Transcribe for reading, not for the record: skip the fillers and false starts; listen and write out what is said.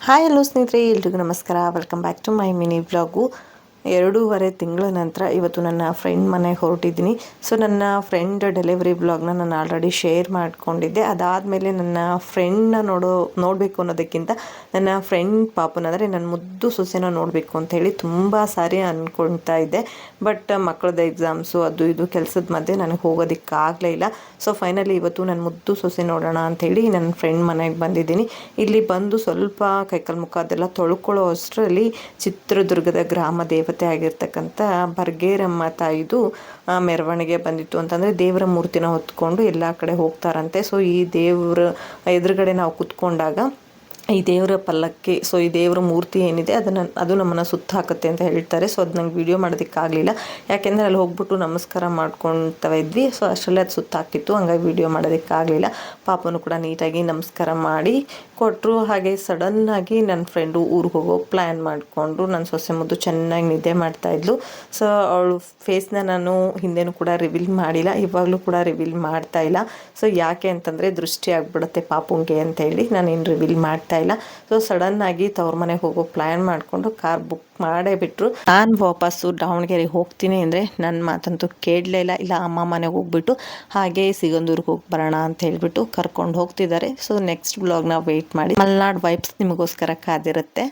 Hi hello ಸ್ನೇಹಿತರೆ, ಎಲ್ರಿಗೂ ನಮಸ್ಕಾರ. Welcome back to my mini vlog. 2.5 ತಿಂಗಳ ನಂತರ ಇವತ್ತು ನನ್ನ ಫ್ರೆಂಡ್ ಮನೆಗೆ ಹೊರಟಿದ್ದೀನಿ. ಸೊ ನನ್ನ ಫ್ರೆಂಡ್ ಡೆಲಿವರಿ ವ್ಲಾಗ್ನ ನಾನು ಆಲ್ರೆಡಿ ಶೇರ್ ಮಾಡ್ಕೊಂಡಿದ್ದೆ. ಅದಾದಮೇಲೆ ನನ್ನ ಫ್ರೆಂಡ್ನ ನೋಡಬೇಕು ಅನ್ನೋದಕ್ಕಿಂತ ನನ್ನ ಫ್ರೆಂಡ್ ಪಾಪನ, ಅಂದರೆ ನನ್ನ ಮುದ್ದು ಸೊಸೆನ ನೋಡಬೇಕು ಅಂಥೇಳಿ ತುಂಬ ಸಾರಿ ಅಂದ್ಕೊಳ್ತಾ ಇದ್ದೆ. ಬಟ್ ಮಕ್ಕಳದ್ದು ಎಕ್ಸಾಮ್ಸು ಅದು ಇದು ಕೆಲಸದ ಮಧ್ಯೆ ನನಗೆ ಹೋಗೋದಕ್ಕಾಗಲೇ ಇಲ್ಲ. ಸೊ ಫೈನಲಿ ಇವತ್ತು ನನ್ನ ಮುದ್ದು ಸೊಸೆ ನೋಡೋಣ ಅಂಥೇಳಿ ನನ್ನ ಫ್ರೆಂಡ್ ಮನೆಗೆ ಬಂದಿದ್ದೀನಿ. ಇಲ್ಲಿ ಬಂದು ಸ್ವಲ್ಪ ಕೈಕಾಲು ಮುಖ ಅದೆಲ್ಲ ತೊಳ್ಕೊಳ್ಳೋ ಅಷ್ಟರಲ್ಲಿ ಚಿತ್ರದುರ್ಗದ ಗ್ರಾಮ ದೇವತೆ ಆಗಿರ್ತಕ್ಕಂಥ ಬರ್ಗೇರಮ್ಮ ತಾಯಿದು ಮೆರವಣಿಗೆ ಬಂದಿತ್ತು. ಅಂತಂದರೆ ದೇವರ ಮೂರ್ತಿನ ಹೊತ್ಕೊಂಡು ಎಲ್ಲ ಕಡೆ ಹೋಗ್ತಾರಂತೆ. ಸೊ ಈ ದೇವರ ಎದುರುಗಡೆ ನಾವು ಕುತ್ಕೊಂಡಾಗ ಈ ದೇವರ ಪಲ್ಲಕ್ಕಿ, ಸೊ ಈ ದೇವರ ಮೂರ್ತಿ ಏನಿದೆ ಅದು ನಮ್ಮನ್ನು ಸುತ್ತ ಹಾಕುತ್ತೆ ಅಂತ ಹೇಳ್ತಾರೆ. ಸೊ ಅದು ನಂಗೆ ವಿಡಿಯೋ ಮಾಡೋದಕ್ಕಾಗಲಿಲ್ಲ, ಯಾಕೆಂದರೆ ಅಲ್ಲಿ ಹೋಗ್ಬಿಟ್ಟು ನಮಸ್ಕಾರ ಮಾಡ್ಕೊಳ್ತಾ ಇದ್ವಿ. ಸೊ ಅಷ್ಟರಲ್ಲೇ ಅದು ಸುತ್ತ ಹಾಕಿತ್ತು, ಹಂಗಾಗಿ ವಿಡಿಯೋ ಮಾಡೋದಕ್ಕಾಗಲಿಲ್ಲ. ಪಾಪನು ಕೂಡ ನೀಟಾಗಿ ನಮಸ್ಕಾರ ಮಾಡಿ ಕೊಟ್ಟರು. ಹಾಗೆ ಸಡನ್ನಾಗಿ ನನ್ನ ಫ್ರೆಂಡು ಊರಿಗೆ ಹೋಗೋ ಪ್ಲ್ಯಾನ್ ಮಾಡಿಕೊಂಡು ನನ್ನ ಸೊಸೆ ಮುದ್ದು ಚೆನ್ನಾಗಿ ನಿದ್ದೆ ಮಾಡ್ತಾಯಿದ್ಲು. ಸೊ ಅವಳು ಫೇಸ್ನ ನಾನು ಹಿಂದೆನೂ ಕೂಡ ರಿವೀಲ್ ಮಾಡಿಲ್ಲ, ಇವಾಗಲೂ ಕೂಡ ರಿವೀಲ್ ಮಾಡ್ತಾ ಇಲ್ಲ. ಸೊ ಯಾಕೆ ಅಂತಂದರೆ ದೃಷ್ಟಿ ಆಗಿಬಿಡುತ್ತೆ ಪಾಪುಂಗೆ ಅಂತೇಳಿ ನಾನೇನು ರಿವೀಲ್ ಮಾಡ್ತಾ ಇಲ್ಲ. ಸೊ ಸಡನ್ನಾಗಿ ತವ್ರ ಮನೆಗೆ ಹೋಗೋ ಪ್ಲ್ಯಾನ್ ಮಾಡಿಕೊಂಡು ಕಾರ್ ಬುಕ್ ಮಾಡೇ ಬಿಟ್ಟರು. ನಾನು ವಾಪಸ್ಸು ದಾವಣಗೆರೆಗೆ ಹೋಗ್ತೀನಿ ಅಂದರೆ ನನ್ನ ಮಾತಂತೂ ಕೇಳಲೇ ಇಲ್ಲ ಅಮ್ಮ ಮನೆಗೆ ಹೋಗ್ಬಿಟ್ಟು ಹಾಗೆ ಸಿಗಂದೂರಿಗೆ ಹೋಗಿ ಬರೋಣ ಅಂತ ಹೇಳ್ಬಿಟ್ಟು ಕರ್ಕೊಂಡು ಹೋಗ್ತಿದ್ದಾರೆ. ಸೊ ನೆಕ್ಸ್ಟ್ ಬ್ಲಾಗ್ನ ವೆಯ್ಟ್ ಮಾಡಿ. ಮಲ್ನಾಡ್ ವೈಬ್ಸ್ ನಿಮಗೋಸ್ಕರ ಕಾದಿರುತ್ತೆ.